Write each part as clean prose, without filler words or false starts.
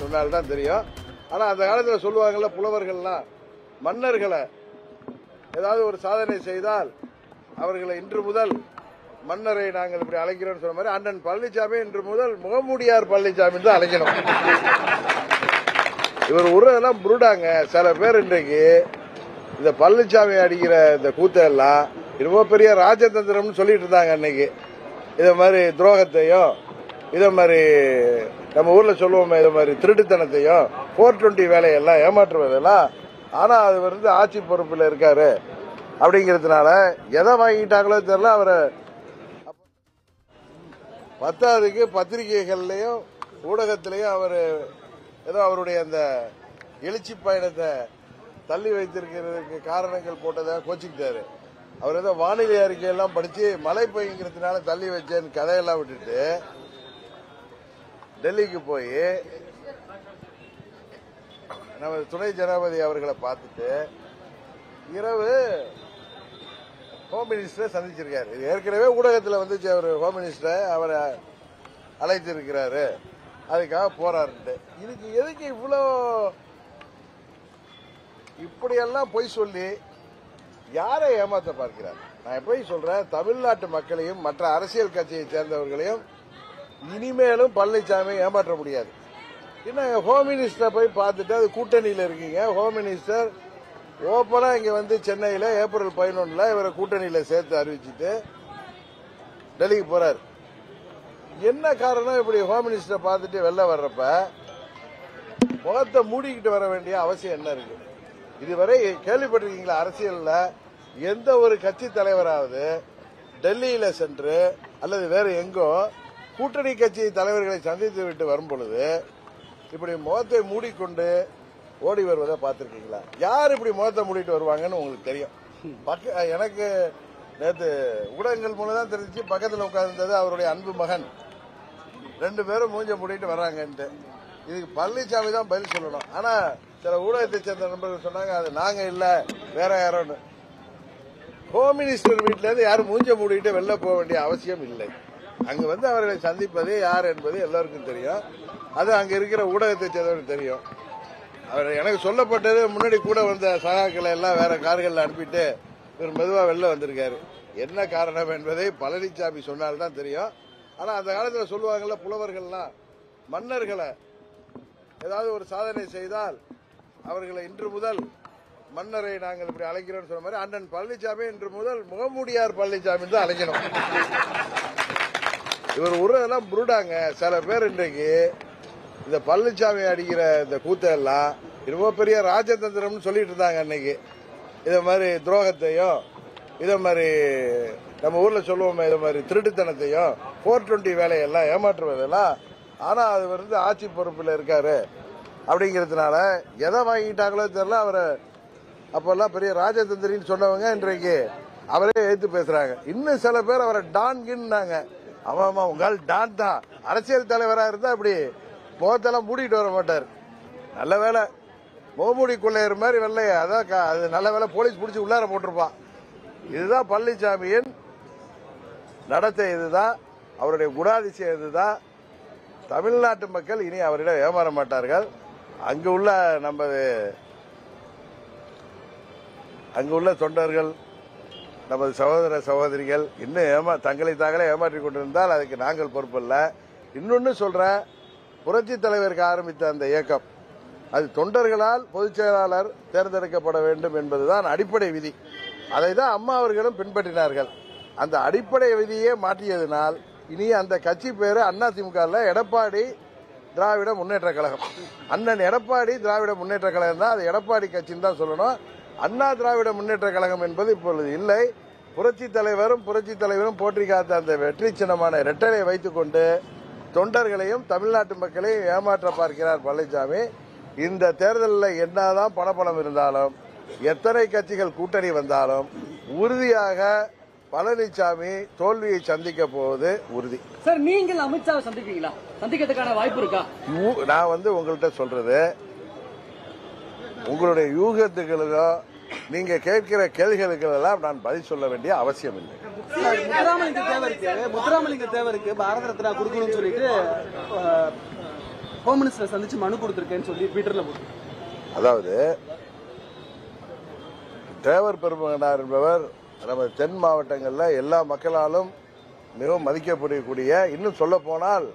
சொன்னால்தான் தெரியும். ஆனா அந்த காலத்தில் சொல்லுவாங்கல்ல புலவர்கள்லாம், மன்னர்களை ஏதாவது ஒரு சாதனை செய்தால் அவர்களை இன்று முதல் மன்னரை நாங்கள் இப்படி அழைக்கிறோம் சொன்ன மாதிரி அண்ணன் பழனிசாமி இன்று முதல் முகமூடியார் பழனிசாமி தான் அழைக்கணும். இவர் உருவெல்லாம் புருடாங்க. சில பேர் இன்றைக்கு இந்த பழனிசாமி அடிக்கிற இந்த கூத்தெல்லாம் ரொம்ப பெரிய ராஜதந்திரம்னு சொல்லிட்டு இருந்தாங்க அன்னைக்கு. இதை மாதிரி துரோகத்தையும் இதை மாதிரி நம்ம ஊர்ல சொல்லுவோமே இதை மாதிரி திருட்டுத்தனத்தையும் 420 வேலையெல்லாம் ஏமாற்றுவதெல்லாம். ஆனா அது வந்து ஆட்சி பொறுப்பில் இருக்காரு அப்படிங்கிறதுனால எதை வாங்கிட்டாங்களோ தெரியல. அவரை பத்தாவதுக்கு பத்திரிகைகள்லயும் ஊடகத்திலையும் அவர் ஏதோ அவருடைய அந்த எழுச்சி பயணத்தை தள்ளி வைத்திருக்கிறதுக்கு காரணங்கள் போட்டதாக கோச்சிக்கிட்டாரு. அவர் ஏதோ வானிலை அறிக்கையெல்லாம் படிச்சு மழை பெய்யுங்கிறதுனால தள்ளி வச்சேன்னு கதையெல்லாம் விட்டுட்டு டெல்லிக்கு போய் நம்ம துணை ஜனாதிபதி அவர்களை பார்த்துட்டு இரவு ஹோம் மினிஸ்டரை சந்திச்சிருக்காரு. இது ஏற்கனவே ஊடகத்தில் வந்துச்சு. அவர் ஹோம் மினிஸ்டரை அவரை அழைத்திருக்கிறாரு, அதுக்காக போறாருன்ட்டு. இதுக்கு எதுக்கு இவ்வளோ இப்படியெல்லாம் பொய் சொல்லி யாரை ஏமாத்த பார்க்கிறார்? நான் எப்பயும் சொல்றேன், தமிழ்நாட்டு மக்களையும் மற்ற அரசியல் கட்சியை சேர்ந்தவர்களையும் இனிமேலும் பழனிசாமி ஏமாற்ற முடியாது. இன்னும் ஹோம் மினிஸ்டரை போய் பார்த்துட்டு அது கூட்டணியில் இருக்கீங்க. ஹோம் மினிஸ்டர் ஓப்பனா இங்க வந்து சென்னையில ஏப்ரல் 11 இவரை கூட்டணியில சேர்த்து அறிவிச்சுட்டு டெல்லிக்கு போறாரு. என்ன காரணம்? இப்படி ஹோம் மினிஸ்டரை பார்த்துட்டு வெளில வர்றப்ப முகத்தை மூடிக்கிட்டு வர வேண்டிய அவசியம் என்ன இருக்கு? இதுவரை கேள்விப்பட்டிருக்கீங்களா? அரசியல்ல எந்த ஒரு கட்சி தலைவராவது டெல்லியில சென்று அல்லது வேற எங்கோ கூட்டணி கட்சி தலைவர்களை சந்தித்து விட்டு வரும் பொழுது இப்படி முகத்தை மூடிக்கொண்டு ஓடி வருவதை பார்த்திருக்கீங்களா? யார் இப்படி முகத்தை மூடிட்டு வருவாங்கன்னு உங்களுக்கு தெரியும். எனக்கு நேற்று ஊடகங்கள் மூலம் தான் தெரிஞ்சு. பக்கத்தில் உட்கார்ந்தது அவருடைய அன்பு மகன். 2 பேரும் மூஞ்ச மூடிட்டு வர்றாங்கன்ட்டு. இதுக்கு பழனிசாமி தான் பதில் சொல்லணும். ஆனா சில ஊடகத்தை சேர்ந்த நண்பர்கள் சொன்னாங்க அது நாங்க இல்ல வேற யாரோன்னு. ஹோம் மினிஸ்டர் வீட்டில இருந்து யாரும் மூஞ்ச மூடிட்டு வெளில போக வேண்டிய அவசியம் இல்லை. அங்க வந்து அவர்களை சந்திப்பது யார் என்பது எல்லாருக்கும் தெரியும். அது அங்க இருக்கிற ஊடகத்தை சேர்ந்தவருக்கு தெரியும். அவர் எனக்கு சொல்லப்பட்டது முன்னாடி கூட வந்த சகாக்களை எல்லாம் வேற கார்கள்ல அனுப்பிட்டு இவர் மெதுவா வெளில வந்திருக்காரு. என்ன காரணம் என்பதை பழனிசாமி சொன்னால்தான் தெரியும். ஆனா அந்த காலத்தில் சொல்லுவாங்கல்ல புலவர்கள்லாம், மன்னர்களை ஏதாவது ஒரு சாதனை செய்தால் அவர்களை இன்று முதல் மன்னரை நாங்கள் இப்படி அழைக்கிறோம் சொன்ன மாதிரி அண்ணன் பழனிசாமி இன்று முதல் முகமூடியார் பழனிசாமி தான் அழைக்கணும். இவர் உருவெல்லாம் புருடாங்க. சில பேர் இன்றைக்கு இந்த பழனிசாமி அடிக்கிற இந்த கூத்தெல்லாம் ரொம்ப பெரிய ராஜதந்திரம்னு சொல்லிட்டு இருந்தாங்க அன்னைக்கு. இதை மாதிரி துரோகத்தையும் இதை மாதிரி நம்ம ஊர்ல சொல்லுவோமே இதை மாதிரி திருட்டுத்தனத்தையும் 420 வேலையெல்லாம் ஏமாற்றுவதெல்லாம். ஆனா அது வந்து ஆட்சி பொறுப்பில் இருக்காரு அப்படிங்கிறதுனால எதை வாங்கிட்டாங்களோ தெரியல. அவரை அப்பெல்லாம் பெரிய ராஜதந்திரின்னு சொன்னவங்க இன்றைக்கு அவரே எடுத்து பேசுறாங்க. இன்னும் சில பேர் அவரை டான்கின்னாங்க. ஆமா உங்கள் டான் தான். அரசியல் தலைவரா இருந்தா அப்படி முகத்தெல்லாம் மூடிட்டு வர மாட்டார். நல்ல வேலை முகமூடி கொள்ளையர் மாதிரி வெள்ளைய அதான் அது நல்ல வேலை போலீஸ் பிடிச்சி உள்ளார போட்டிருப்பான். இதுதான் பழனிசாமியின் நடத்தை. இதுதான் அவருடைய குணாதிசயம். இதுதான் தமிழ்நாட்டு மக்கள் இனி அவரிடம் ஏமாற மாட்டார்கள். அங்கு உள்ள தொண்டர்கள் நமது சகோதர சகோதரிகள் இன்னும் தங்களை தாங்களே ஏமாற்றிக் கொண்டிருந்தால் அதுக்கு நாங்கள் பொறுப்பல்ல. இன்னொன்னு சொல்றேன், புரட்சி தலைவருக்கு ஆரம்பித்த அந்த இயக்கம் அது தொண்டர்களால் பொதுச் செயலாளர் தேர்ந்தெடுக்கப்பட வேண்டும் என்பதுதான் அடிப்படை விதி. அதை தான் அம்மா அவர்களும் பின்பற்றினார்கள். அந்த அடிப்படை விதியே மாற்றியதனால் இனி அந்த கட்சி பேரு அதிமுக எடப்பாடி திராவிட முன்னேற்ற கழகம். அண்ணன் எடப்பாடி திராவிட முன்னேற்ற கழகம் தான். அது எடப்பாடி கட்சின்னு தான் சொல்லணும். அண்ணா திராவிட முன்னேற்ற கழகம் என்பது இப்பொழுது இல்லை. புரட்சி தலைவரும் போற்றி காத்த அந்த வெற்றி சின்னமான இரட்டலை வைத்துக் கொண்டு தொண்டர்களையும் தமிழ்நாட்டு மக்களையும் ஏமாற்ற பார்க்கிறார் பழனிசாமி. இந்த தேர்தலில் என்னதான் பணபலம் இருந்தாலும் எத்தனை கட்சிகள் கூட்டணி வந்தாலும் உறுதியாக பழனிசாமி தோல்வியை சந்திக்க போவது உறுதி. சார், நீங்கள் அமித்ஷாவை சந்திப்பீங்களா? சந்திக்கிறதுக்கான வாய்ப்பு இருக்கா? நான் உங்கள்கிட்ட சொல்றது உங்களுடைய யூகத்துகளுக்கோ நீங்க கேட்கிற கேள்விகளுக்கு எல்லாம் நான் பதில் சொல்ல வேண்டிய அவசியம் இல்லை. முத்துராமலிங்க தேவருக்கு பாரத ரத்னா கொடுக்கணும்னு சொல்லிட்டு ஹோம் மினிஸ்டர் சந்திச்சு மனு கொடுத்திருக்கேன்னு சொல்லி ட்விட்டர்ல போட்டு. அதாவது தேவர் பெருமகனார் என்பவர் நம்ம தென் மாவட்டங்களில் எல்லா மக்களாலும் மிகவும் மதிக்கப்படக்கூடிய, இன்னும் சொல்ல போனால்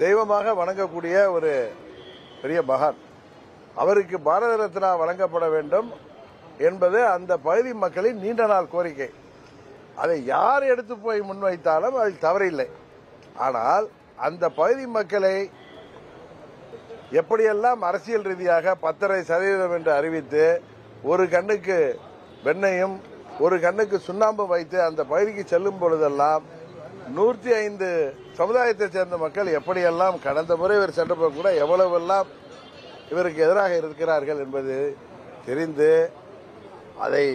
தெய்வமாக வணங்கக்கூடிய ஒரு பெரிய மகான். அவருக்கு பாரத ரத்னா வழங்கப்பட வேண்டும் என்பது அந்த பகுதி மக்களின் நீண்ட நாள் கோரிக்கை. அதை யார் எடுத்து போய் முன்வைத்தாலும் அதில் தவறில்லை. ஆனால் அந்த பகுதி மக்களை எப்படியெல்லாம் அரசியல் ரீதியாக 10.5% என்று அறிவித்து ஒரு கண்ணுக்கு வெண்ணையும் ஒரு கண்ணுக்கு சுண்ணாம்பு வைத்து அந்த பகுதிக்கு செல்லும் பொழுதெல்லாம் 105 சமுதாயத்தைச் சேர்ந்த மக்கள் எப்படியெல்லாம் கடந்த முறை இவர் சென்றபோது கூட எவ்வளவெல்லாம் இவருக்கு எதிராக இருக்கிறார்கள் என்பது தெரிந்து அதை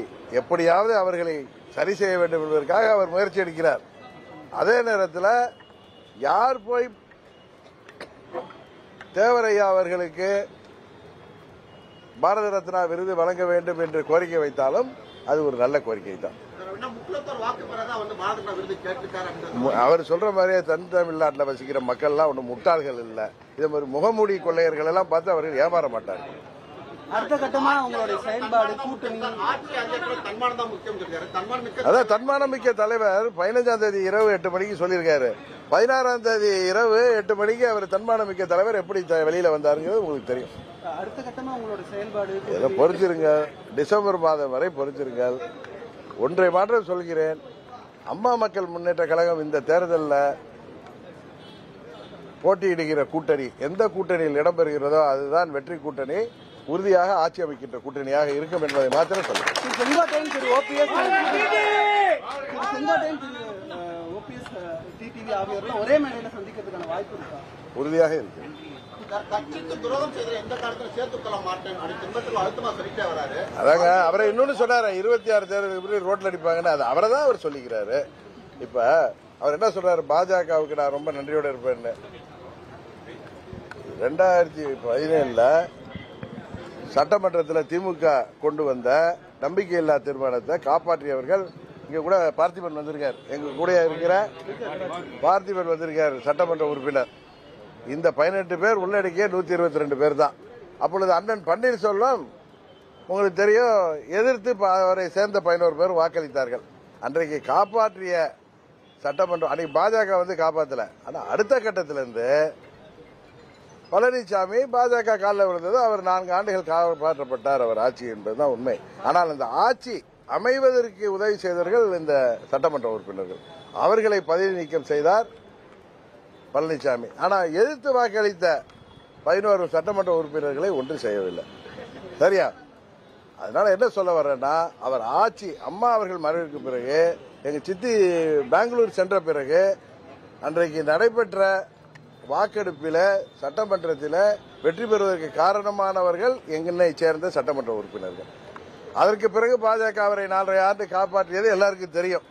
எப்படியாவது அவர்களை சரி செய்ய வேண்டும் என்பதற்காக அவர் முயற்சி எடுக்கிறார். அதே நேரத்தில் யார் போய் தேவரையா அவர்களுக்கு பாரத ரத்னா விருது வழங்க வேண்டும் என்று கோரிக்கை வைத்தாலும் அது ஒரு நல்ல கோரிக்கை தான். அவர் சொல்ற மாதிரியே தென் தமிழ்நாட்டில் வசிக்கிற மக்கள்லாம் ஒன்றும் முட்டாள்கள் இல்லை. இதே மாதிரி முகமூடி கொள்ளையர்கள் எல்லாம் பார்த்து அவர்கள் ஏமாற மாட்டார்கள். அடுத்த கட்டமா உங்களுடைய செயல்பாடு கூட்டணி அதான் தன்மானமிக்க தலைவர் 15ஆம் தேதி இரவு 8 மணிக்கு சொல்லியிருக்காரு. 16ஆம் தேதி இரவு 8 மணிக்கு அவர் தன்மானமிக்க தலைவர் எப்படி வெளியில வந்தாருங்கிறது உங்களுக்கு தெரியும். அடுத்த கட்டமா உங்களுடைய செயல்பாடு இதை பொறுத்திருங்க, டிசம்பர் மாதம் வரை பொறுத்திருங்கள். ஒன்றை மாற்றம் சொல்கிறேன், அம்மா மக்கள் முன்னேற்ற கழகம் இந்த தேர்தலில் போட்டியிடுகிற கூட்டணி எந்த கூட்டணியில் இடம்பெறுகிறதோ அதுதான் வெற்றி கூட்டணி, உறுதியாக ஆட்சி அமைக்கின்ற கூட்டணியாக இருக்கும் என்பதை மாத்திரம் சொல்லுங்கள். செங்கோட்டையன் திரு ஓபிஎஸ் டிடிவி ஆகியோர்கள் ஒரே மேடையில் சந்திக்கிறதுக்கான வாய்ப்பு இருக்கா? உறுதியாக இருக்கு. கட்சிக்கு துரோகம் செய்த எந்த காலத்தில் சேர்த்துக்கொள்ள மாட்டேன் அப்படின்னு அழுத்தமா சொல்லிட்டே வராரு. அதாங்க அவரை இன்னொன்னு சொன்னாரு, 26 தேர்தலுக்கு ரோட்ல அடிப்பாங்கன்னு. அது அவரை தான் அவர் சொல்லிக்கிறாரு. இப்ப அவர் என்ன சொல்றாரு, பாஜகவுக்கு நான் ரொம்ப நன்றியோட இருப்பேன்னு. 2017 சட்டமன்றத்தில் திமுக கொண்டு வந்த நம்பிக்கையில்லா தீர்மானத்தை காப்பாற்றியவர்கள் இங்க கூட பார்த்திபன் வந்திருக்கார், எங்க கூட இருக்கிற பார்த்திபன் வந்திருக்கார், சட்டமன்ற உறுப்பினர். இந்த 18 பேர் உள்ளடக்கிய 122 பேர் தான். அப்பொழுது அண்ணன் பன்னீர்செல்வம் உங்களுக்கு தெரியும் எதிர்த்து அவரை சேர்ந்த 11 பேர் வாக்களித்தார்கள். அன்றைக்கு காப்பாற்றிய சட்டமன்றம் அன்னைக்கு பாஜக வந்து காப்பாற்றல. ஆனா அடுத்த கட்டத்திலிருந்து பழனிசாமி பாஜக காலில் விழுந்தது. அவர் 4 ஆண்டுகள் காப்பாற்றப்பட்டார் அவர் ஆட்சி என்பதுதான் உண்மை. ஆனால் அந்த ஆட்சி அமைவதற்கு உதவி செய்தவர்கள் இந்த சட்டமன்ற உறுப்பினர்கள். அவர்களை பதவி நீக்கம் செய்தார் பழனிசாமி. ஆனால் எதிர்த்து வாக்களித்த 11 சட்டமன்ற உறுப்பினர்களை ஒன்று செய்யவில்லை. சரியா? அதனால என்ன சொல்ல வர்றேன்னா, அவர் ஆட்சி அம்மா அவர்கள் மறைவுக்கு பிறகு எங்க சித்தி பெங்களூர் சென்ற பிறகு அன்றைக்கு நடைபெற்ற வாக்கெடுப்பில் சட்டமன்றத்தில் வெற்றி பெறுவதற்கு காரணமானவர்கள் எங்களை சேர்ந்த சட்டமன்ற உறுப்பினர்கள். அதற்கு பிறகு பாஜக அவரை 4.5 ஆண்டு காப்பாற்றியது எல்லாருக்கும் தெரியும்.